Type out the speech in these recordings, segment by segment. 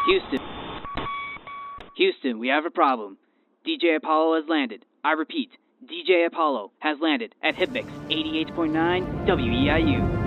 Houston. Houston, we have a problem. DJ Apollo has landed. I repeat, DJ Apollo has landed at Hipmix 88.9 WEIU.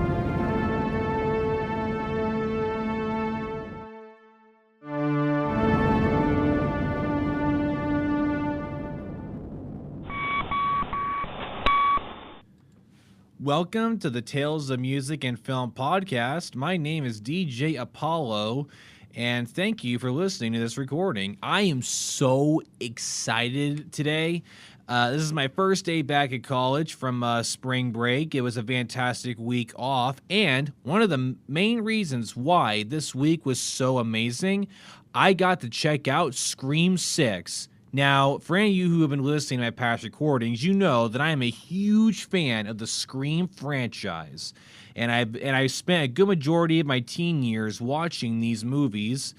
Welcome to the Tales of Music and Film podcast. My name is DJ Apollo, and thank you for listening to this recording. I am so excited today. This is my first day back at college from spring break. It was a fantastic week off, and one of the main reasons why this week was so amazing, I got to check out Scream 6. Now, for any of you who have been listening to my past recordings, you know that I am a huge fan of the Scream franchise, and I spent a good majority of my teen years watching these movies,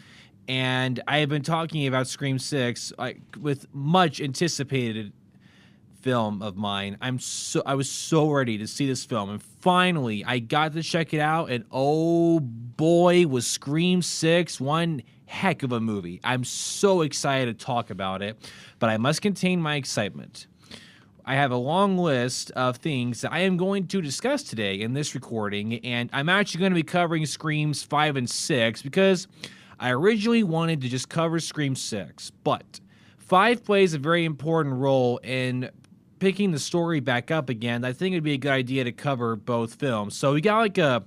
and I have been talking about Scream 6 with much anticipated film of mine. I was so ready to see this film, and finally I got to check it out, and oh boy, was Scream 6 one heck of a movie. I'm so excited to talk about it, but I must contain my excitement. I have a long list of things that I am going to discuss today in this recording, and I'm actually going to be covering Screams 5 and 6 because I originally wanted to just cover Scream 6, but 5 plays a very important role in picking the story back up again. I think it'd be a good idea to cover both films. So we got like a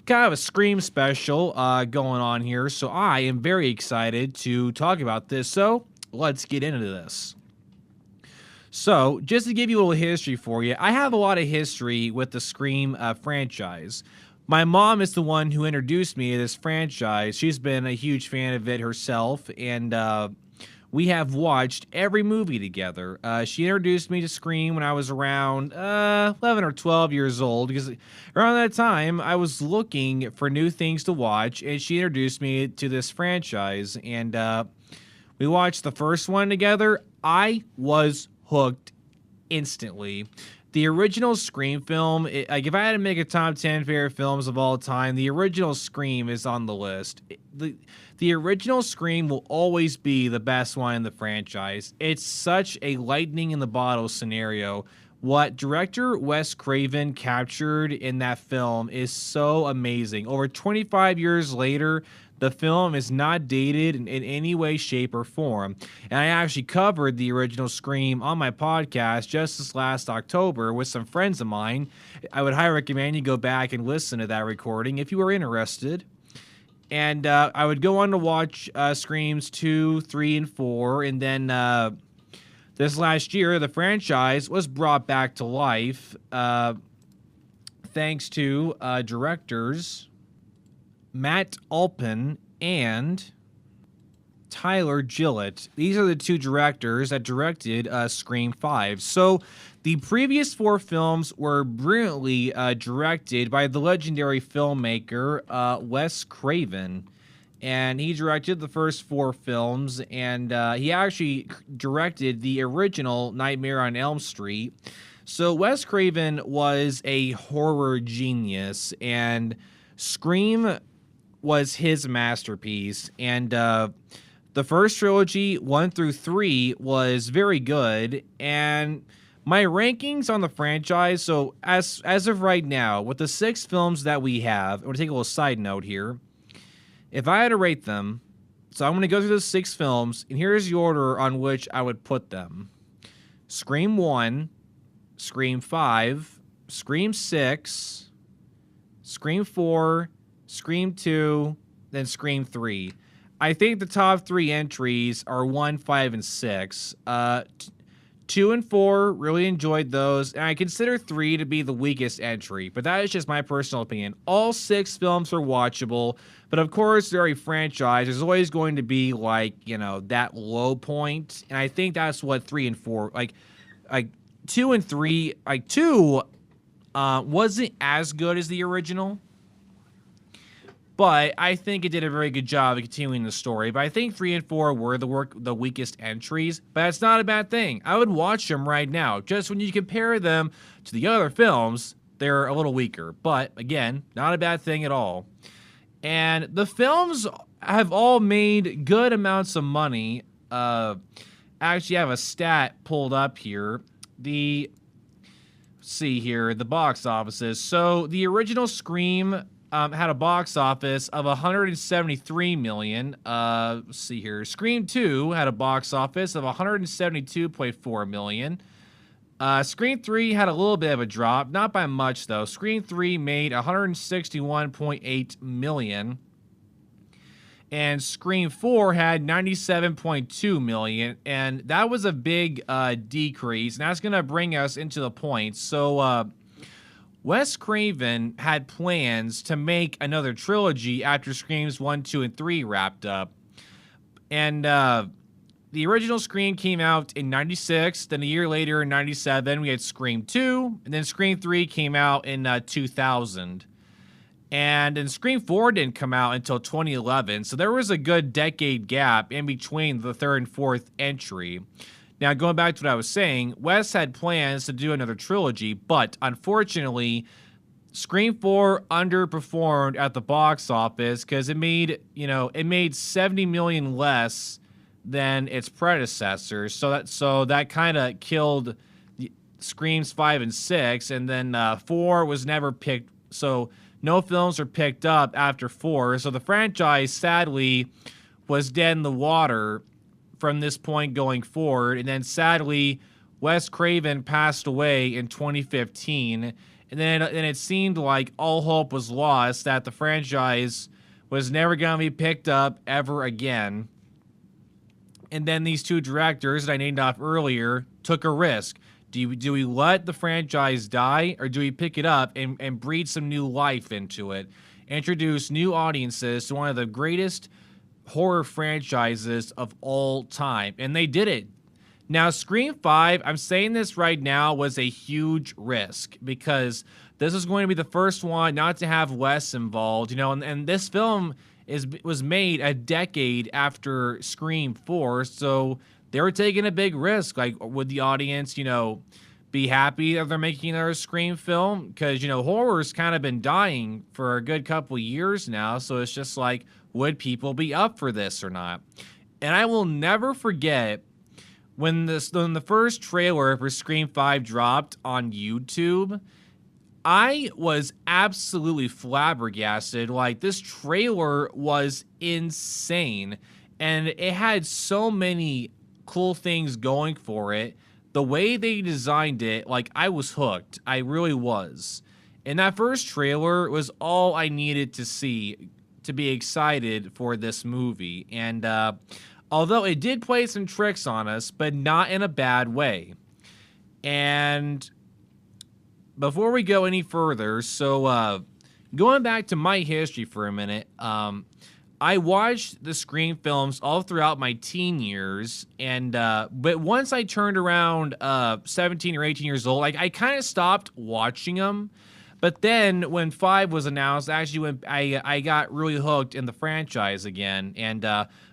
kind of a Scream special going on here, so I am very excited to talk about this, so let's get into this. So, just to give you a little history for you, I have a lot of history with the Scream franchise. My mom is the one who introduced me to this franchise. She's been a huge fan of it herself, and we have watched every movie together. She introduced me to Scream when I was around 11 or 12 years old, because around that time I was looking for new things to watch, and she introduced me to this franchise, and we watched the first one together. I was hooked instantly. The original Scream film, like if I had to make a top 10 favorite films of all time, the original Scream is on the list. The original Scream will always be the best one in the franchise. It's such a lightning in the bottle scenario. What director Wes Craven captured in that film is so amazing. Over 25 years later, the film is not dated in any way, shape, or form. And I actually covered the original Scream on my podcast just this last October with some friends of mine. I would highly recommend you go back and listen to that recording if you were interested. And I would go on to watch Screams 2, 3, and 4. And then this last year, the franchise was brought back to life thanks to directors Matt Alpin and Tyler Gillett. These are the two directors that directed Scream 5. So the previous 4 films were brilliantly directed by the legendary filmmaker Wes Craven. And he directed the first 4 films, and he actually directed the original Nightmare on Elm Street. So Wes Craven was a horror genius, and Scream was his masterpiece, and the first trilogy 1 through 3 was very good, and my rankings on the franchise, so as of right now, with the 6 films that we have, I'm going to take a little side note here. If I had to rate them, so I'm going to go through the 6 films, and here's the order on which I would put them. Scream 1, Scream 5, Scream 6, Scream 4, Scream 2, then Scream 3. I think the top 3 entries are 1, 5, and 6. 2 and 4, really enjoyed those, and I consider 3 to be the weakest entry, but that is just my personal opinion. All 6 films are watchable, but of course, they're a franchise. There's always going to be, like, you know, that low point, and I think that's what 3 and 4, like 2 and 3, like 2 wasn't as good as the original, but I think it did a very good job of continuing the story. But I think 3 and 4 were the weakest entries, but that's not a bad thing. I would watch them right now. Just when you compare them to the other films, they're a little weaker. But again, not a bad thing at all. And the films have all made good amounts of money. Actually, I have a stat pulled up here. Let's see here, the box offices. So the original Scream had a box office of 173 million. Let's see here. Scream 2 had a box office of 172.4 million. Scream 3 had a little bit of a drop, not by much though. Scream 3 made 161.8 million. And Scream 4 had 97.2 million, and that was a big decrease, and that's going to bring us into the point. So, Wes Craven had plans to make another trilogy after Screams 1, 2, and 3 wrapped up. And the original Scream came out in 96, then a year later in 97, we had Scream 2, and then Scream 3 came out in 2000. And then Scream 4 didn't come out until 2011, so there was a good decade gap in between the third and fourth entry. Now, going back to what I was saying, Wes had plans to do another trilogy, but unfortunately, Scream 4 underperformed at the box office because it made 70 million less than its predecessors. So that kind of killed Screams 5 and 6, and then 4 was never picked. So no films were picked up after 4, so the franchise, sadly, was dead in the water from this point going forward. And then, sadly, Wes Craven passed away in 2015, and then it seemed like all hope was lost, that the franchise was never going to be picked up ever again. And then these two directors that I named off earlier took a risk. Do we let the franchise die, or do we pick it up and breathe some new life into it? Introduce new audiences to one of the greatest horror franchises of all time. And they did it. Now, Scream 5, I'm saying this right now, was a huge risk because this is going to be the first one not to have Wes involved, and this film was made a decade after Scream 4, so they were taking a big risk. Like, would the audience, be happy that they're making another Scream film? Because, horror's kind of been dying for a good couple years now, so it's just like, would people be up for this or not? And I will never forget when the first trailer for Scream 5 dropped on YouTube. I was absolutely flabbergasted. Like, this trailer was insane, and it had so many cool things going for it. The way they designed it, like, I was hooked. I really was. And that first trailer was all I needed to see to be excited for this movie. And although it did play some tricks on us, but not in a bad way. And before we go any further, so going back to my history for a minute, I watched the Scream films all throughout my teen years, and but once I turned around 17 or 18 years old, I kind of stopped watching them. But then when 5 was announced, actually when I got really hooked in the franchise again, and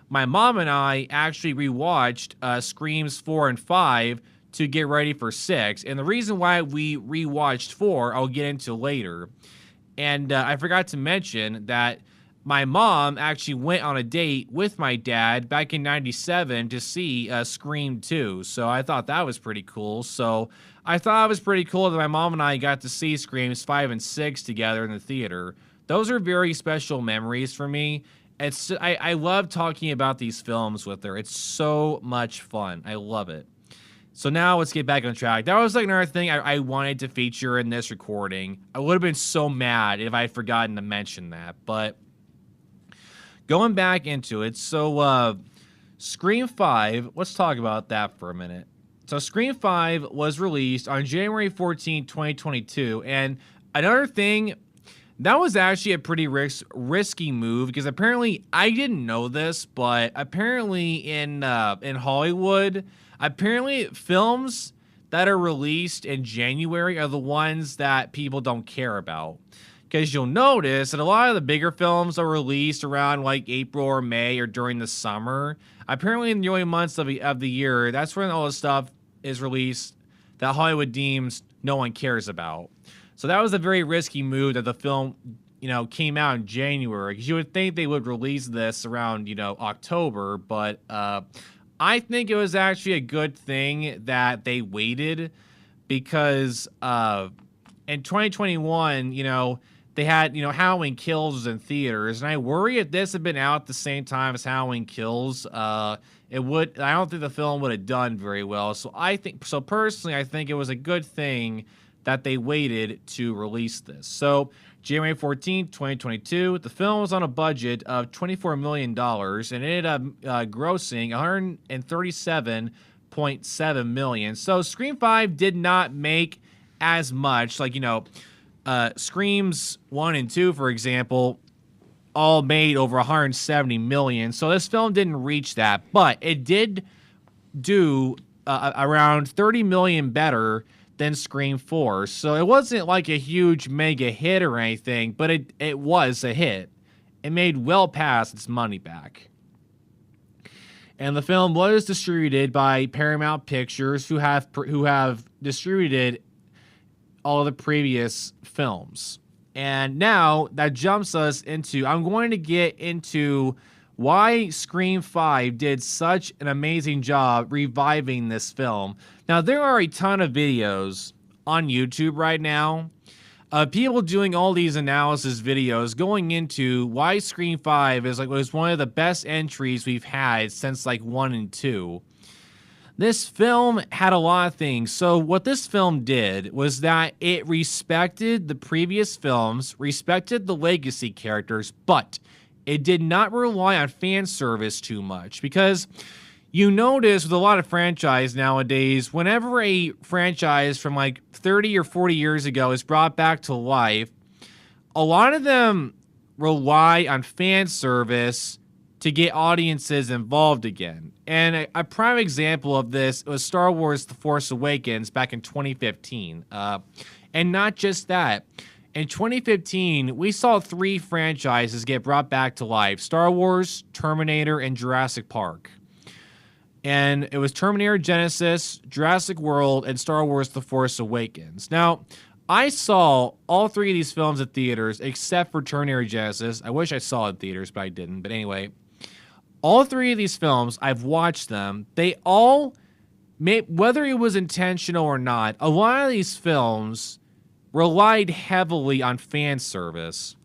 my mom and I actually rewatched Screams 4 and 5 to get ready for 6. And the reason why we rewatched 4, I'll get into later. And I forgot to mention that my mom actually went on a date with my dad back in 97 to see Scream 2. So I thought that was pretty cool. So I thought it was pretty cool that my mom and I got to see Screams 5 and 6 together in the theater. Those are very special memories for me. I love talking about these films with her. It's so much fun. I love it. So now let's get back on track. That was like another thing I wanted to feature in this recording. I would have been so mad if I had forgotten to mention that. But going back into it, so Scream 5, let's talk about that for a minute. So Scream 5 was released on January 14, 2022, and another thing, that was actually a pretty risky move, because apparently, I didn't know this, but apparently in Hollywood, apparently films that are released in January are the ones that people don't care about. Because you'll notice that a lot of the bigger films are released around like April or May or during the summer. Apparently in the early months of the year, that's when all the stuff is released that Hollywood deems no one cares about. So that was a very risky move that the film came out in January, because you would think they would release this around, October, but I think it was actually a good thing that they waited, because in 2021, they had, Halloween Kills was in theaters, and I worry if this had been out at the same time as Halloween Kills, I don't think the film would have done very well. So personally, I think it was a good thing that they waited to release this. So January 14th, 2022, the film was on a budget of $24 million and ended up grossing $137.7 million. So Scream 5 did not make as much. Like, Screams 1 and 2, for example, all made over $170 million. So this film didn't reach that, but it did do around $30 million better than Scream 4. So it wasn't like a huge mega hit or anything, but it was a hit. It made well past its money back. And the film was distributed by Paramount Pictures, who have distributed all of the previous films. And now that jumps us into, I'm going to get into why Scream 5 did such an amazing job reviving this film. Now, there are a ton of videos on YouTube right now of people doing all these analysis videos going into why Scream 5 was one of the best entries we've had since 1 and 2. This film had a lot of things. So what this film did was that it respected the previous films, respected the legacy characters, but it did not rely on fan service too much, because you notice with a lot of franchise nowadays, whenever a franchise from 30 or 40 years ago is brought back to life, a lot of them rely on fan service to get audiences involved again. And a prime example of this was Star Wars The Force Awakens back in 2015. And not just that. In 2015, we saw 3 franchises get brought back to life: Star Wars, Terminator, and Jurassic Park. And it was Terminator Genesis, Jurassic World, and Star Wars The Force Awakens. Now, I saw all 3 of these films at theaters except for Terminator Genesis. I wish I saw it in theaters, but I didn't. But anyway, all 3 of these films, I've watched them. They all, whether it was intentional or not, a lot of these films relied heavily on fan service.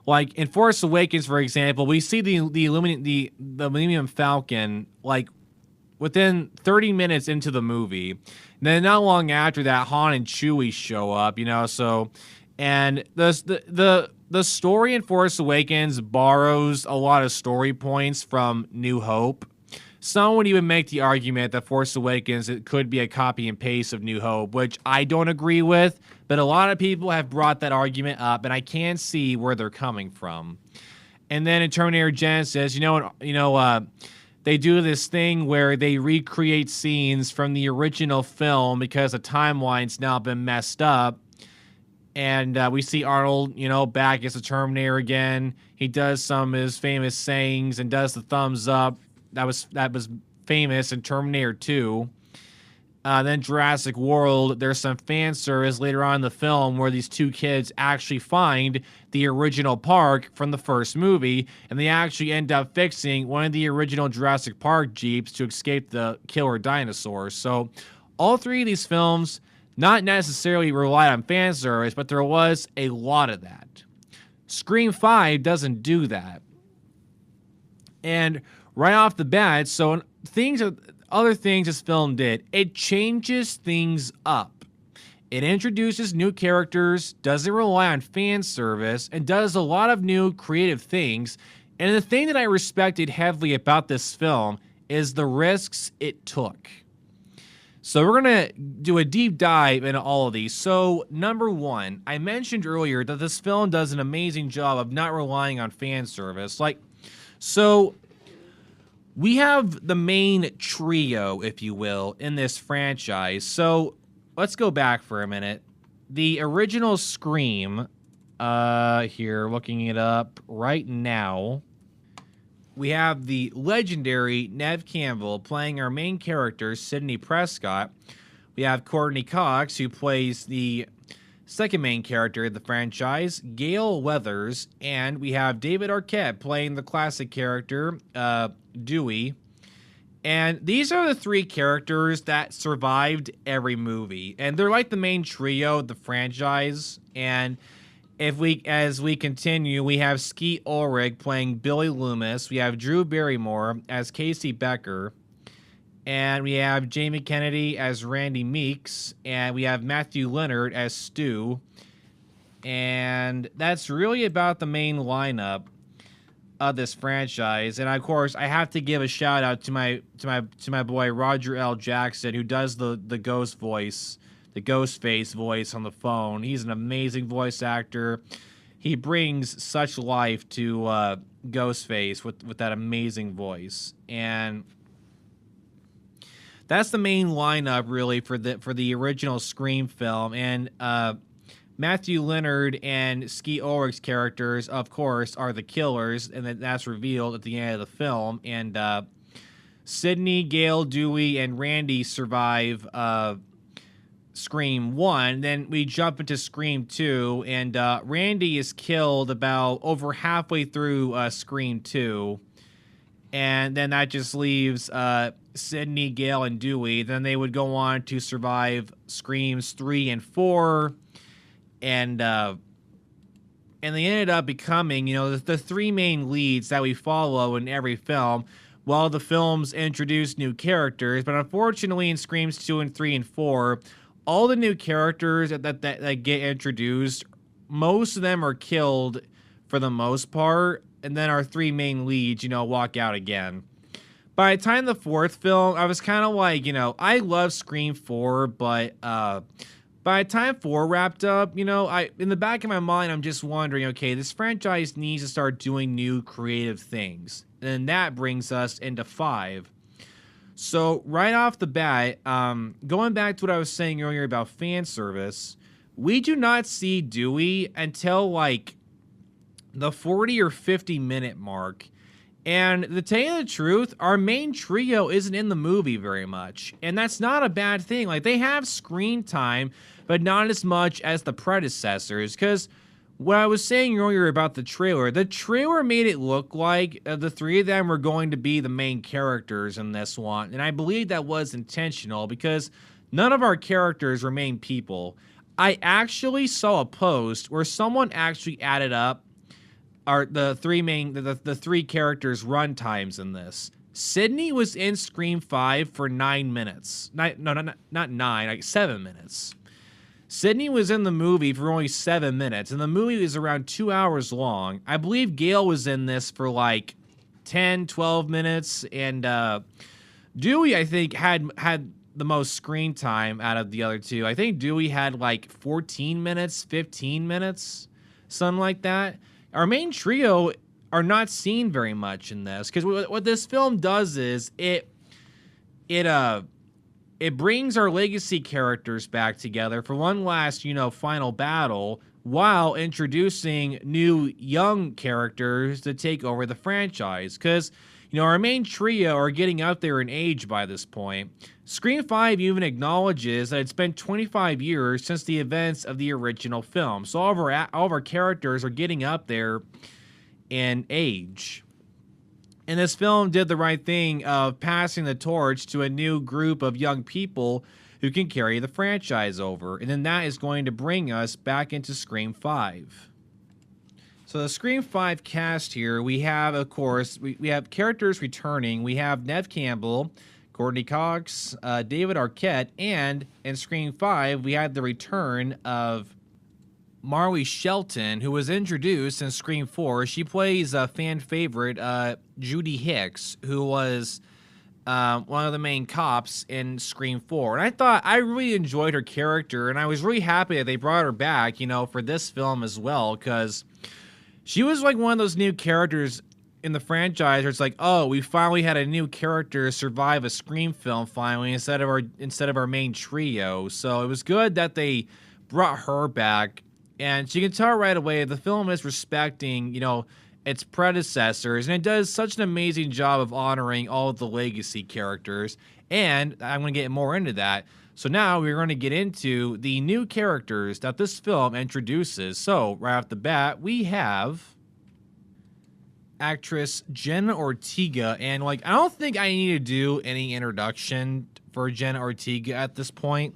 Like in Force Awakens, for example, we see the Millennium Falcon within 30 minutes into the movie. And then not long after that, Han and Chewie show up. So, and the story in Force Awakens borrows a lot of story points from New Hope. Some would even make the argument that Force Awakens, it could be a copy and paste of New Hope, which I don't agree with, but a lot of people have brought that argument up, and I can see where they're coming from. And then in Terminator Genesis, they do this thing where they recreate scenes from the original film because the timeline's now been messed up. And we see Arnold, back as a Terminator again. He does some of his famous sayings and does the thumbs up. That was famous in Terminator 2. Then Jurassic World, there's some fan service later on in the film where these 2 kids actually find the original park from the first movie, and they actually end up fixing one of the original Jurassic Park Jeeps to escape the killer dinosaurs. So all 3 of these films not necessarily relied on fan service, but there was a lot of that. Scream 5 doesn't do that. And right off the bat, so other things this film did, it changes things up. It introduces new characters, doesn't rely on fan service, and does a lot of new creative things. And the thing that I respected heavily about this film is the risks it took. So we're going to do a deep dive into all of these. So number 1, I mentioned earlier that this film does an amazing job of not relying on fan service. So we have the main trio, if you will, in this franchise. So let's go back for a minute. The original Scream, here, looking it up right now, we have the legendary Neve Campbell playing our main character, Sidney Prescott. We have Courtney Cox, who plays the second main character of the franchise, Gale Weathers, and we have David Arquette playing the classic character, Dewey. And these are the three characters that survived every movie, and they're like the main trio of the franchise. And as we continue, we have Skeet Ulrich playing Billy Loomis, we have Drew Barrymore as Casey Becker, and we have Jamie Kennedy as Randy Meeks, and we have Matthew Leonard as Stu. And that's really about the main lineup of this franchise. And of course, I have to give a shout out to my boy Roger L. Jackson, who does the ghost voice, the ghost face voice on the phone. He's an amazing voice actor. He brings such life to Ghostface with that amazing voice. And that's the main lineup really for the original Scream film. And Matthew Leonard and Skeet Ulrich's characters, of course, are the killers, and that's revealed at the end of the film. And Sidney, Gale, Dewey, and Randy survive Scream 1. Then we jump into Scream 2, and Randy is killed about over halfway through Scream 2. And then that just leaves Sidney, Gale, and Dewey. Then they would go on to survive Screams 3 and 4. And they ended up becoming, the three main leads that we follow in every film. While the films introduce new characters, but unfortunately in Screams 2 and 3 and 4, all the new characters that get introduced, most of them are killed for the most part, and then our three main leads, walk out again. By the time the fourth film, I was kind of like, I love Scream 4, but by the time 4 wrapped up, in the back of my mind, I'm just wondering, okay, this franchise needs to start doing new creative things. And that brings us into 5. So right off the bat, going back to what I was saying earlier about fan service, we do not see Dewey until like the 40 or 50 minute mark. And to tell you the truth, our main trio isn't in the movie very much. And that's not a bad thing. Like, they have screen time, but not as much as the predecessors. Because what I was saying earlier about the trailer made it look like the three of them were going to be the main characters in this one. And I believe that was intentional because none of our characters were main people. I actually saw a post where someone actually added up the three characters' run times in this. Sidney was in Scream 5 for 9 minutes. Not 9, like 7 minutes. Sidney was in the movie for only 7 minutes, and the movie is around 2 hours long. I believe Gale was in this for like 10, 12 minutes, and Dewey, I think, had the most screen time out of the other two. I think Dewey had like 14 minutes, 15 minutes, something like that. Our main trio are not seen very much in this, because what this film does is it brings our legacy characters back together for one last, final battle, while introducing new young characters to take over the franchise. Because, our main trio are getting out there in age by this point. Scream 5 even acknowledges that it's been 25 years since the events of the original film. So all of our characters are getting up there in age. And this film did the right thing of passing the torch to a new group of young people who can carry the franchise over. And then that is going to bring us back into Scream 5. So the Scream 5 cast here, we have, of course, we have characters returning. We have Neve Campbell, Courtney Cox, David Arquette, and in Scream 5, we had the return of Marley Shelton, who was introduced in Scream 4. She plays a fan favorite, Judy Hicks, who was one of the main cops in Scream 4. And I really enjoyed her character, and I was really happy that they brought her back, for this film as well, because she was like one of those new characters in the franchise where it's like, oh, we finally had a new character survive a Scream film finally instead of our main trio. So it was good that they brought her back. And you can tell right away the film is respecting, its predecessors, and it does such an amazing job of honoring all of the legacy characters. And I'm going to get more into that. So now we're going to get into the new characters that this film introduces. So right off the bat, we have actress Jenna Ortega, and like I don't think I need to do any introduction for Jenna Ortega at this point.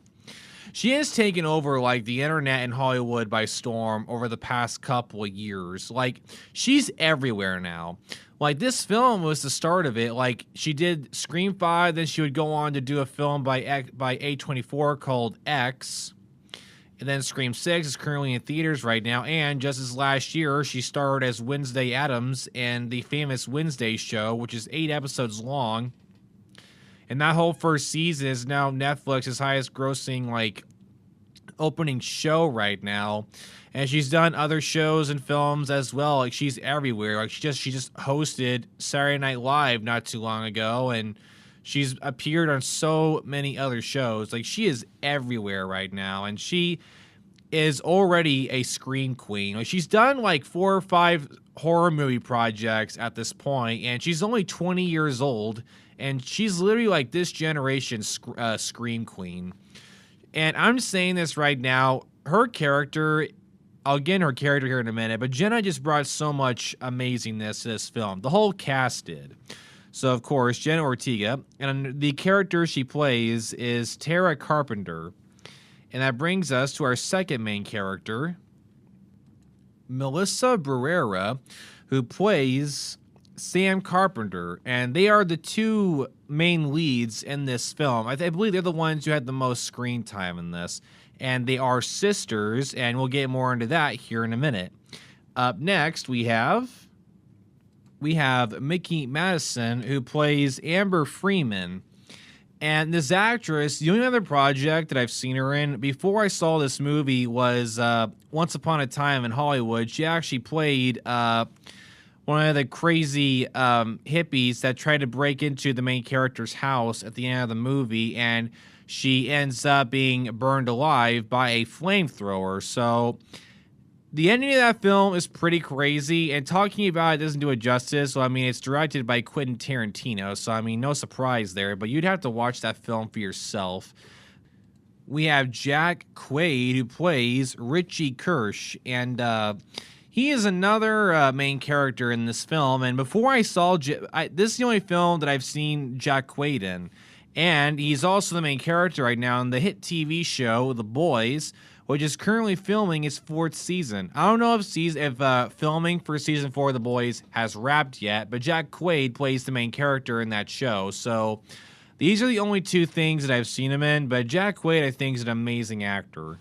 She has taken over like the internet in Hollywood by storm over the past couple of years. Like she's everywhere now. Like this film was the start of it. Like she did Scream 5, then she would go on to do a film by A24 called X. And then Scream 6 is currently in theaters right now. And just as last year, she starred as Wednesday Addams in the famous Wednesday show, which is 8 episodes long. And that whole first season is now Netflix's highest grossing, like, opening show right now. And she's done other shows and films as well. Like, she's everywhere. Like, she just hosted Saturday Night Live not too long ago. And she's appeared on so many other shows. Like, she is everywhere right now. And she is already a scream queen. Like, she's done, like, 4 or 5 horror movie projects at this point. And she's only 20 years old. And she's literally like this generation's scream queen. And I'm just saying this right now. Her character, I'll get into her character here in a minute, but Jenna just brought so much amazingness to this film. The whole cast did. So, of course, Jenna Ortega. And the character she plays is Tara Carpenter. And that brings us to our second main character, Melissa Barrera, who plays Sam Carpenter, and they are the two main leads in this film. I believe they're the ones who had the most screen time in this, and they are sisters, and we'll get more into that here in a minute. Up next, we have Mickey Madison, who plays Amber Freeman. And this actress, the only other project that I've seen her in before I saw this movie was Once Upon a Time in Hollywood. She actually played one of the crazy hippies that tried to break into the main character's house at the end of the movie, and she ends up being burned alive by a flamethrower. So the ending of that film is pretty crazy, and talking about it doesn't do it justice. So, I mean, it's directed by Quentin Tarantino, so, I mean, no surprise there, but you'd have to watch that film for yourself. We have Jack Quaid, who plays Richie Kirsch, and he is another main character in this film, and before I saw this is the only film that I've seen Jack Quaid in, and he's also the main character right now in the hit TV show The Boys, which is currently filming its 4th season. I don't know if filming for season 4 of The Boys has wrapped yet, but Jack Quaid plays the main character in that show, so these are the only 2 things that I've seen him in, but Jack Quaid I think is an amazing actor.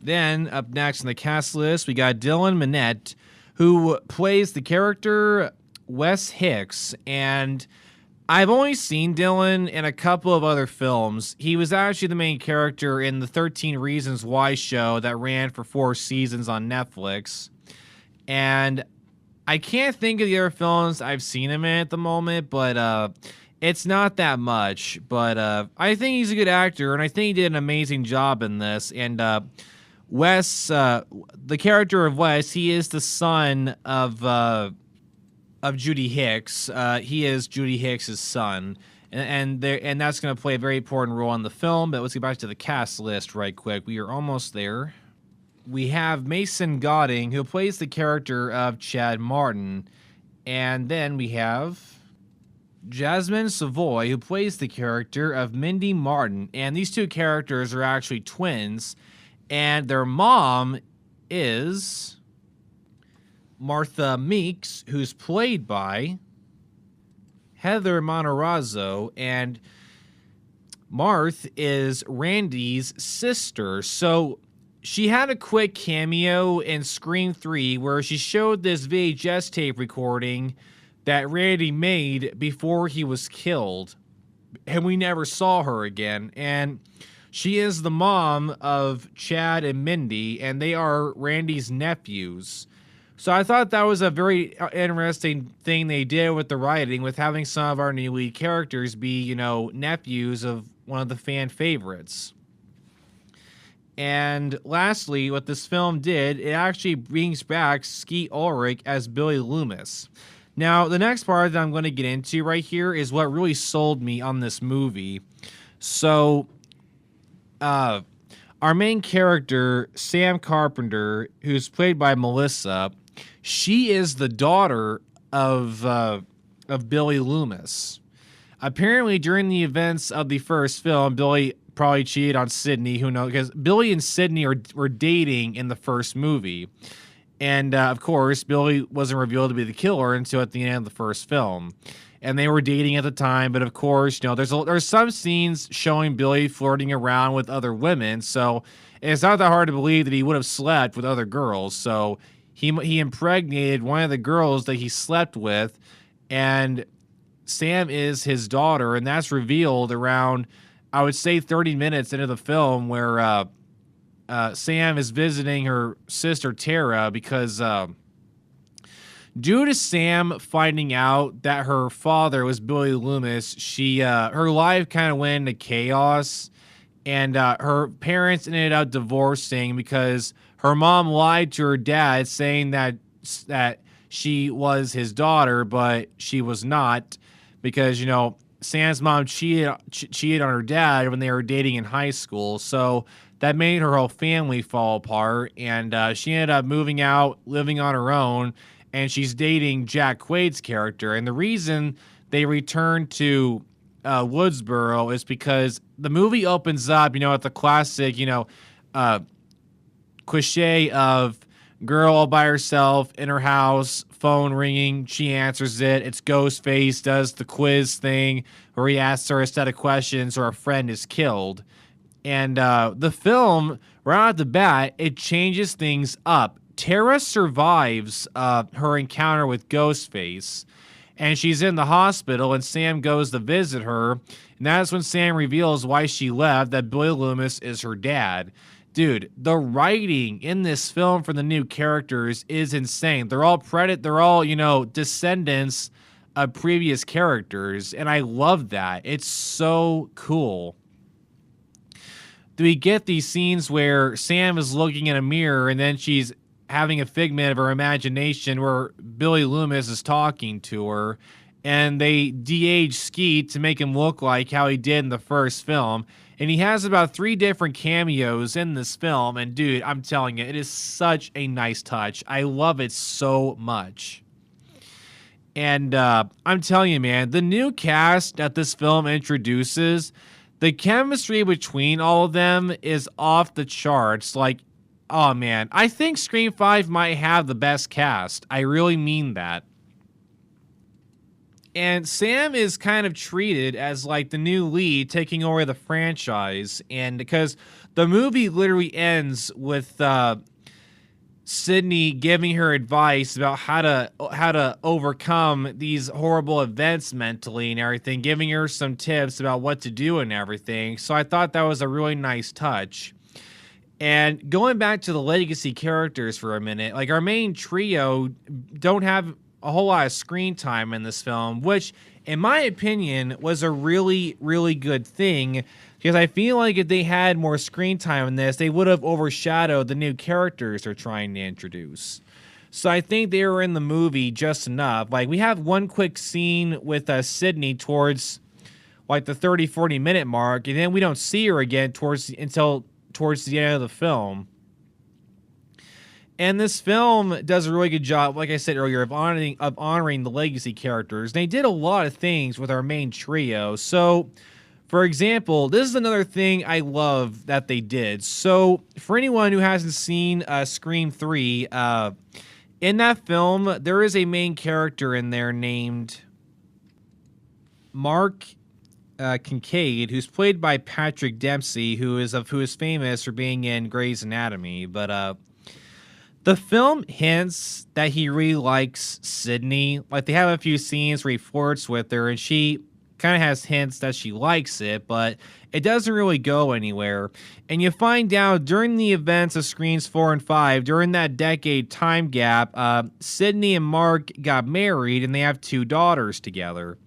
Then, up next on the cast list, we got Dylan Minnette, who plays the character Wes Hicks. And I've only seen Dylan in a couple of other films. He was actually the main character in the 13 Reasons Why show that ran for 4 seasons on Netflix. And I can't think of the other films I've seen him in at the moment, but it's not that much. But I think he's a good actor, and I think he did an amazing job in this. And Wes, the character of Wes, he is the son of Judy Hicks. He is Judy Hicks' son, and that's going to play a very important role in the film. But let's get back to the cast list right quick. We are almost there. We have Mason Godding, who plays the character of Chad Martin, and then we have Jasmine Savoy, who plays the character of Mindy Martin, and these 2 characters are actually twins. And their mom is Martha Meeks, who's played by Heather Matarazzo, and Marth is Randy's sister. So she had a quick cameo in Scream 3 where she showed this VHS tape recording that Randy made before he was killed, and we never saw her again. And she is the mom of Chad and Mindy, and they are Randy's nephews. So I thought that was a very interesting thing they did with the writing, with having some of our new lead characters be, nephews of one of the fan favorites. And lastly, what this film did, it actually brings back Skeet Ulrich as Billy Loomis. Now, the next part that I'm going to get into right here is what really sold me on this movie. So, our main character, Sam Carpenter, who's played by Melissa, she is the daughter of Billy Loomis. Apparently, during the events of the first film, Billy probably cheated on Sydney. Who knows? Because Billy and Sydney were dating in the first movie. And, of course, Billy wasn't revealed to be the killer until at the end of the first film. And they were dating at the time, but of course, there's some scenes showing Billy flirting around with other women, so it's not that hard to believe that he would have slept with other girls. So he impregnated one of the girls that he slept with, and Sam is his daughter, and that's revealed around, I would say, 30 minutes into the film, where Sam is visiting her sister Tara because due to Sam finding out that her father was Billy Loomis, her life kind of went into chaos, and her parents ended up divorcing because her mom lied to her dad, saying that she was his daughter, but she was not, because Sam's mom cheated on her dad when they were dating in high school, so that made her whole family fall apart, and she ended up moving out, living on her own. And she's dating Jack Quaid's character. And the reason they returned to Woodsboro is because the movie opens up, at the classic, cliche of girl all by herself in her house, phone ringing, she answers it. It's Ghostface, does the quiz thing where he asks her a set of questions or a friend is killed. And the film, right off the bat, it changes things up. Tara survives her encounter with Ghostface, and she's in the hospital, and Sam goes to visit her, and that's when Sam reveals why she left, that Billy Loomis is her dad. Dude, the writing in this film for the new characters is insane. They're all descendants of previous characters, and I love that. It's so cool. We get these scenes where Sam is looking in a mirror, and then she's having a figment of her imagination where Billy Loomis is talking to her, and they de-age Skeet to make him look like how he did in the first film. And he has about 3 different cameos in this film, and dude, I'm telling you, it is such a nice touch. I love it so much. And I'm telling you, man, the new cast that this film introduces, the chemistry between all of them is off the charts. Like, oh man, I think Scream 5 might have the best cast. I really mean that. And Sam is kind of treated as like the new lead taking over the franchise. And because the movie literally ends with Sydney giving her advice about how to overcome these horrible events mentally and everything, giving her some tips about what to do and everything. So I thought that was a really nice touch. And going back to the legacy characters for a minute, like our main trio don't have a whole lot of screen time in this film, which in my opinion was a really, really good thing, because I feel like if they had more screen time in this, they would have overshadowed the new characters they're trying to introduce. So I think they were in the movie just enough. Like, we have one quick scene with Sydney towards like the 30-40 minute mark, and then we don't see her again until towards the end of the film. And this film does a really good job, like I said earlier, of honoring the legacy characters. They did a lot of things with our main trio. So, for example, this is another thing I love that they did. So, for anyone who hasn't seen Scream 3, in that film, there is a main character in there named Mark Kincaid, who's played by Patrick Dempsey, who is famous for being in Grey's Anatomy. But the film hints that he really likes Sydney. Like, they have a few scenes where he flirts with her, and she kind of has hints that she likes it, but it doesn't really go anywhere. And you find out during the events of Screams 4 and 5, during that decade time gap, Sydney and Mark got married, and they have 2 daughters together.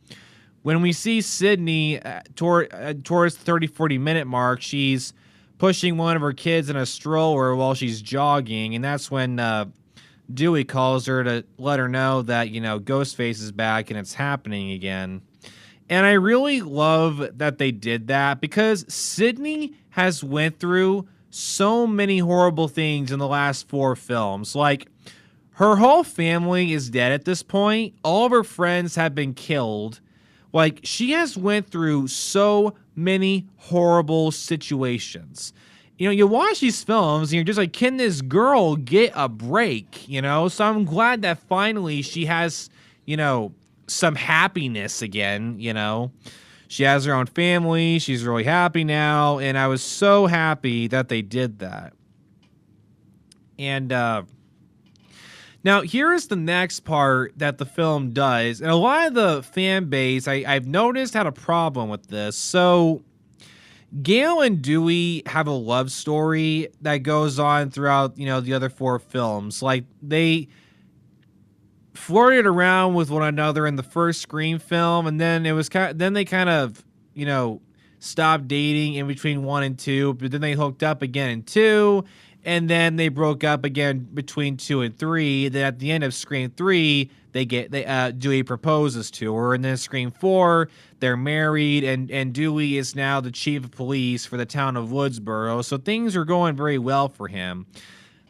When we see Sydney towards the 30-40 minute mark, she's pushing one of her kids in a stroller while she's jogging, and that's when Dewey calls her to let her know that, Ghostface is back and it's happening again. And I really love that they did that because Sydney has went through so many horrible things in the last 4 films. Like, her whole family is dead at this point. All of her friends have been killed. Like, she has went through so many horrible situations. You watch these films and you're just like, can this girl get a break? So I'm glad that finally she has, some happiness again. She has her own family. She's really happy now. And I was so happy that they did that. And now here's the next part that the film does. And a lot of the fan base, I've noticed, had a problem with this. So Gale and Dewey have a love story that goes on throughout, the other 4 films. Like, they flirted around with one another in the first Scream film, and then they kind of, stopped dating in between 1 and 2, but then they hooked up again in 2, and then they broke up again between 2 and 3. Then at the end of Scream 3, Dewey proposes to her, and then Scream 4, they're married, and Dewey is now the chief of police for the town of Woodsboro, so things are going very well for him.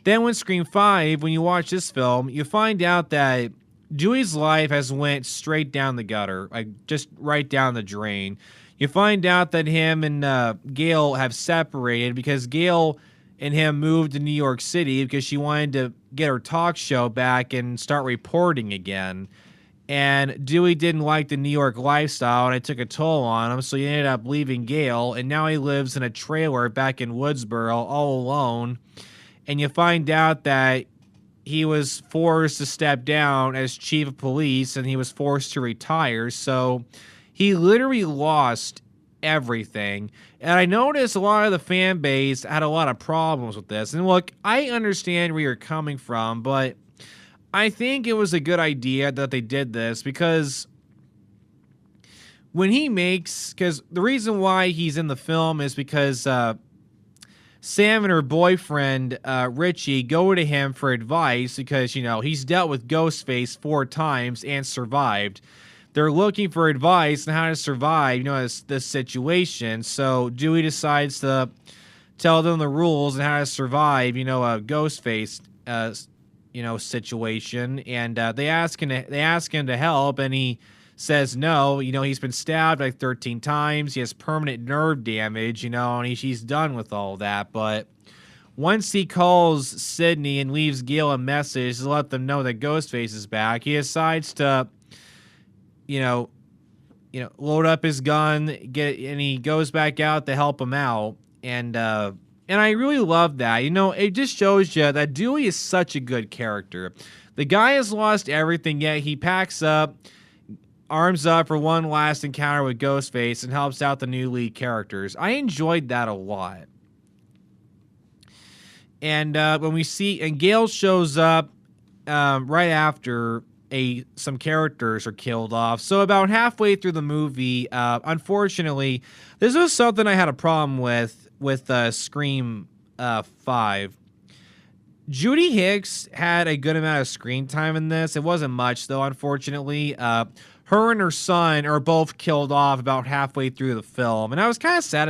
Then when Scream 5, when you watch this film, you find out that Dewey's life has went straight down the gutter, like just right down the drain. You find out that him and Gale have separated because Gale and him moved to New York City because she wanted to get her talk show back and start reporting again. And Dewey didn't like the New York lifestyle, and it took a toll on him, so he ended up leaving Gale, and now he lives in a trailer back in Woodsboro all alone. And you find out that he was forced to step down as chief of police, and he was forced to retire, so he literally lost everything. And I noticed a lot of the fan base had a lot of problems with this. And look, I understand where you're coming from, but I think it was a good idea that they did this because because the reason why he's in the film is because Sam and her boyfriend, Richie, go to him for advice because, he's dealt with Ghostface 4 times and survived. They're looking for advice on how to survive, this situation. So Dewey decides to tell them the rules and how to survive, a Ghostface, situation. And they ask him to help, and he says no. He's been stabbed like 13 times. He has permanent nerve damage, and he's done with all that. But once he calls Sydney and leaves Gale a message to let them know that Ghostface is back, he decides to, load up his gun, and he goes back out to help him out. And I really love that. It just shows you that Dewey is such a good character. The guy has lost everything, yet he packs up, arms up for one last encounter with Ghostface, and helps out the new lead characters. I enjoyed that a lot. And and Gale shows up right after some characters are killed off. So about halfway through the movie, unfortunately, this was something I had a problem with Scream 5. Judy Hicks had a good amount of screen time in this. It wasn't much, though, unfortunately. Her and her son are both killed off about halfway through the film. And I was kind of sad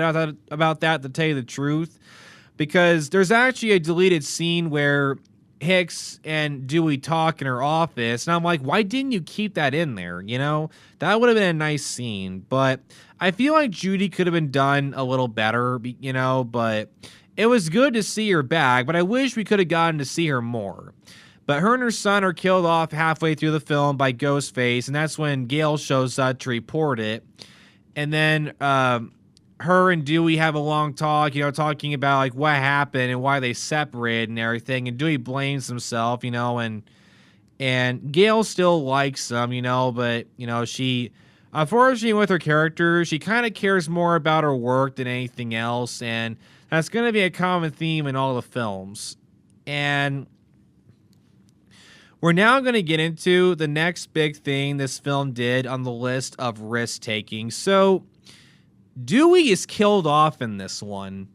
about that, to tell you the truth, because there's actually a deleted scene where Hicks and Dewey talk in her office, and I'm like, why didn't you keep that in there? That would have been a nice scene. But I feel like Judy could have been done a little better, but it was good to see her back, but I wish we could have gotten to see her more. But her and her son are killed off halfway through the film by Ghostface, and that's when Gale shows up to report it. And then her and Dewey have a long talk, talking about like what happened and why they separated and everything. And Dewey blames himself, and Gale still likes him, but she, unfortunately, with her character, she kind of cares more about her work than anything else, and that's going to be a common theme in all the films. And we're now going to get into the next big thing this film did on the list of risk-taking. So Dewey is killed off in this one.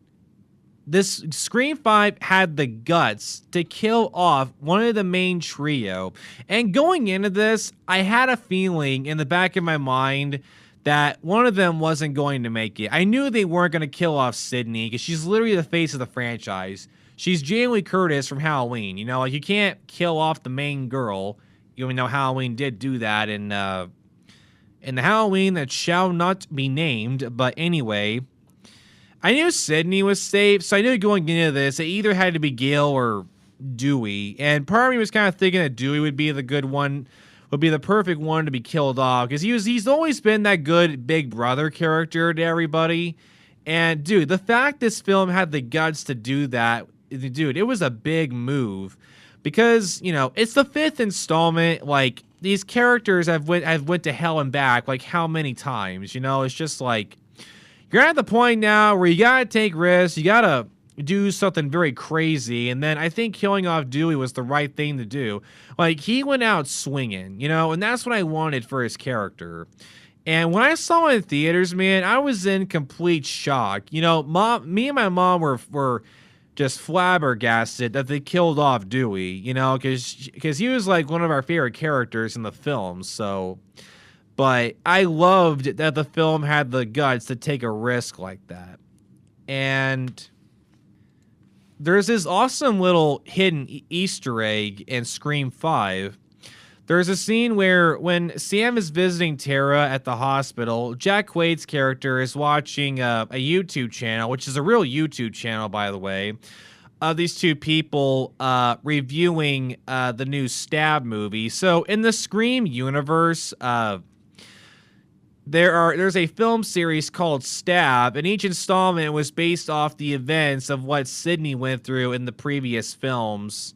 this Scream 5 had the guts to kill off one of the main trio. And going into this, I had a feeling in the back of my mind that one of them wasn't going to make it. I knew they weren't going to kill off Sydney because she's literally the face of the franchise. She's Jamie Lee Curtis from Halloween. You know, like, you can't kill off the main girl, even though Halloween did do that in the Halloween that shall not be named. But anyway, I knew Sydney was safe, so I knew going into this, it either had to be Gale or Dewey. And part of me was kind of thinking that Dewey would be the good one, would be the perfect one to be killed off, because he's always been that good big brother character to everybody. And dude, the fact this film had the guts to do that, dude, it was a big move. Because, you know, it's the 5th installment. Like, these characters have went to hell and back, like, how many times? You know, it's just like, you're at the point now where you gotta take risks, you gotta do something very crazy, and then I think killing off Dewey was the right thing to do. Like, he went out swinging, you know, and that's what I wanted for his character. And when I saw it in theaters, man, I was in complete shock. You know, me and my mom were just flabbergasted that they killed off Dewey, you know, because he was like one of our favorite characters in the film, so... But I loved that the film had the guts to take a risk like that. And there's this awesome little hidden Easter egg in Scream 5. There's a scene where when Sam is visiting Tara at the hospital, Jack Quaid's character is watching a YouTube channel, which is a real YouTube channel, by the way, of these two people reviewing the new Stab movie. So in the Scream universe, there's a film series called Stab, and each installment was based off the events of what Sydney went through in the previous films.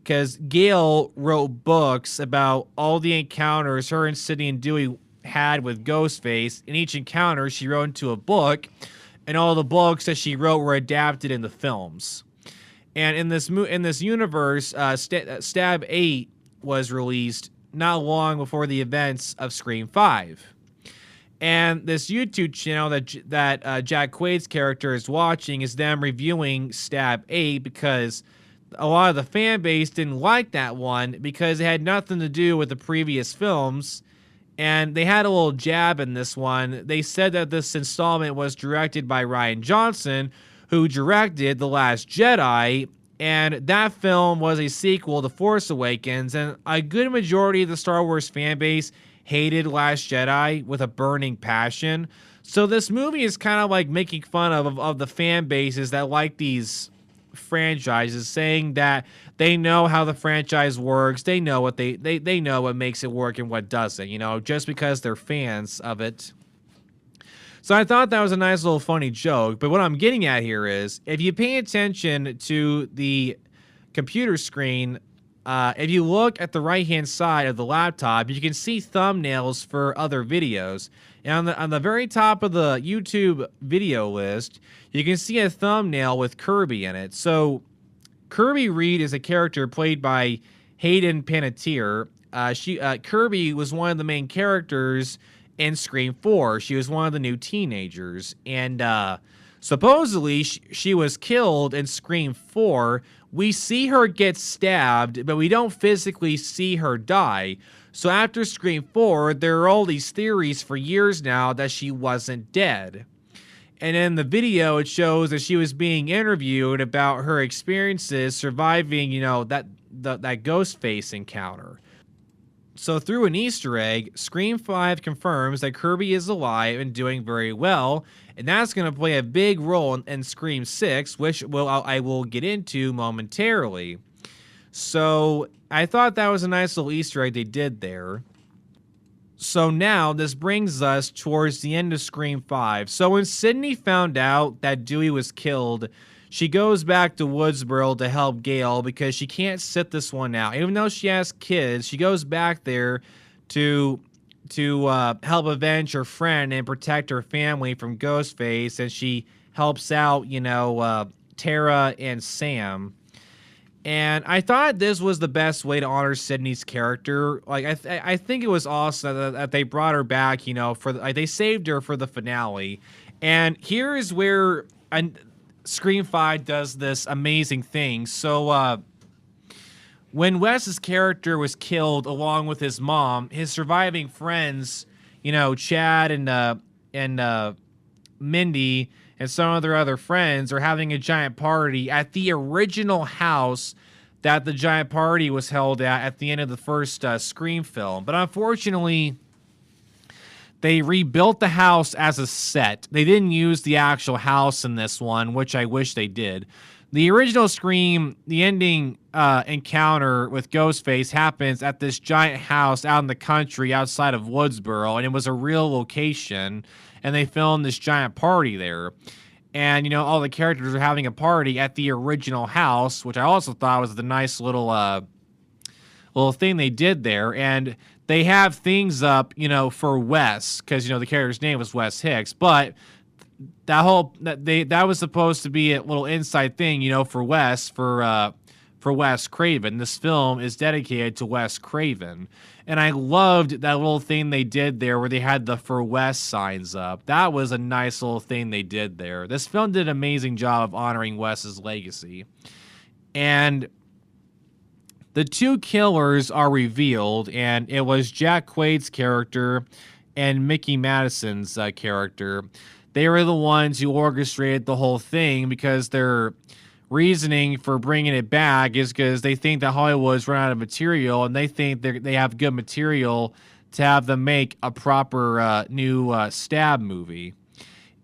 Because Gale wrote books about all the encounters her and Sydney and Dewey had with Ghostface. In each encounter, she wrote into a book, and all the books that she wrote were adapted in the films. And in this universe, Stab 8 was released not long before the events of Scream 5. And this YouTube channel that Jack Quaid's character is watching is them reviewing Stab 8 because a lot of the fan base didn't like that one because it had nothing to do with the previous films. And they had a little jab in this one. They said that this installment was directed by Rian Johnson, who directed The Last Jedi. And that film was a sequel to Force Awakens. And a good majority of the Star Wars fan base hated Last Jedi with a burning passion. So this movie is kind of like making fun of the fan bases that like these franchises, saying that they know how the franchise works, they know what they know what makes it work and what doesn't, you know, just because they're fans of it. So I thought that was a nice little funny joke, but what I'm getting at here is, if you pay attention to the computer screen, if you look at the right-hand side of the laptop, you can see thumbnails for other videos. And on the very top of the YouTube video list, you can see a thumbnail with Kirby in it. So Kirby Reed is a character played by Hayden Panettiere. Kirby was one of the main characters in Scream 4. She was one of the new teenagers. And supposedly she was killed in Scream 4. We see her get stabbed, but we don't physically see her die. So after Scream 4, there are all these theories for years now that she wasn't dead. And in the video, it shows that she was being interviewed about her experiences surviving, you know, that Ghostface encounter. So through an Easter egg, Scream 5 confirms that Kirby is alive and doing very well, and that's going to play a big role in Scream 6, which I will get into momentarily. So I thought that was a nice little Easter egg they did there. So now this brings us towards the end of Scream 5. So when Sydney found out that Dewey was killed, she goes back to Woodsboro to help Gale because she can't sit this one out. Even though she has kids, she goes back there to help avenge her friend and protect her family from Ghostface, and she helps out, you know, Tara and Sam. And I thought this was the best way to honor Sydney's character. Like, I think it was awesome that they brought her back, you know, they saved her for the finale. And here is where Scream 5 does this amazing thing. So, when Wes's character was killed along with his mom, his surviving friends, Chad and Mindy and some of their other friends are having a giant party at the original house that the giant party was held at the end of the first Scream film. But unfortunately, they rebuilt the house as a set. They didn't use the actual house in this one, which I wish they did. The original Scream, the ending encounter with Ghostface happens at this giant house out in the country outside of Woodsboro, and it was a real location, and they filmed this giant party there. And, all the characters are having a party at the original house, which I also thought was the nice little thing they did there. And they have things up, for Wes, because, the character's name was Wes Hicks, but that was supposed to be a little inside thing, for Wes, for Wes Craven. This film is dedicated to Wes Craven. And I loved that little thing they did there where they had the For Wes signs up. That was a nice little thing they did there. This film did an amazing job of honoring Wes's legacy. And the two killers are revealed, and it was Jack Quaid's character and Mickey Madison's character. They were the ones who orchestrated the whole thing because their reasoning for bringing it back is because they think that Hollywood's run out of material, and they think they have good material to have them make a proper new stab movie.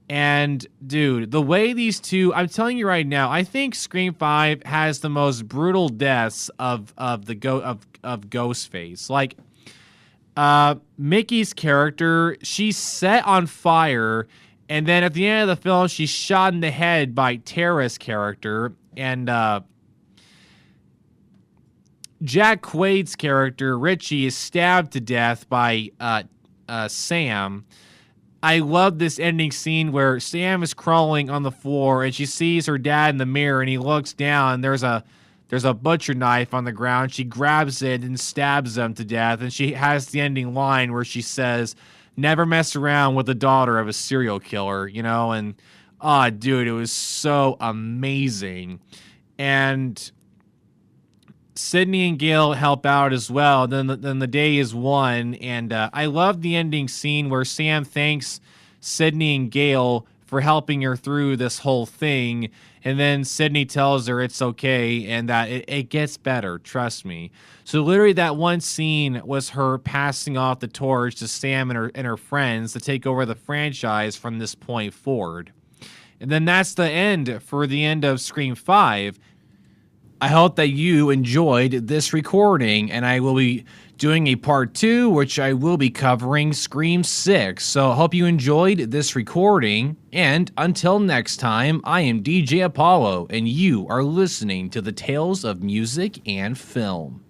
And dude, the way these two, I'm telling you right now, I think Scream 5 has the most brutal deaths of Ghostface. Like Mickey's character, she's set on fire, and then at the end of the film, she's shot in the head by Tara's character, and Jack Quaid's character, Richie, is stabbed to death by Sam. I love this ending scene where Sam is crawling on the floor, and she sees her dad in the mirror, and he looks down, and there's a butcher knife on the ground. She grabs it and stabs him to death, and she has the ending line where she says, "Never mess around with the daughter of a serial killer," and dude, it was so amazing. And Sydney and Gail help out as well. Then the day is won, and I love the ending scene where Sam thanks Sydney and Gail for helping her through this whole thing, and then Sydney tells her it's okay and that it gets better, trust me. So literally that one scene was her passing off the torch to Sam and her friends to take over the franchise from this point forward. And then that's the end of Scream 5. I hope that you enjoyed this recording, and I will be doing a part 2, which I will be covering Scream 6. So I hope you enjoyed this recording, and until next time, I am DJ Apollo, and you are listening to the Tales of Music and Film.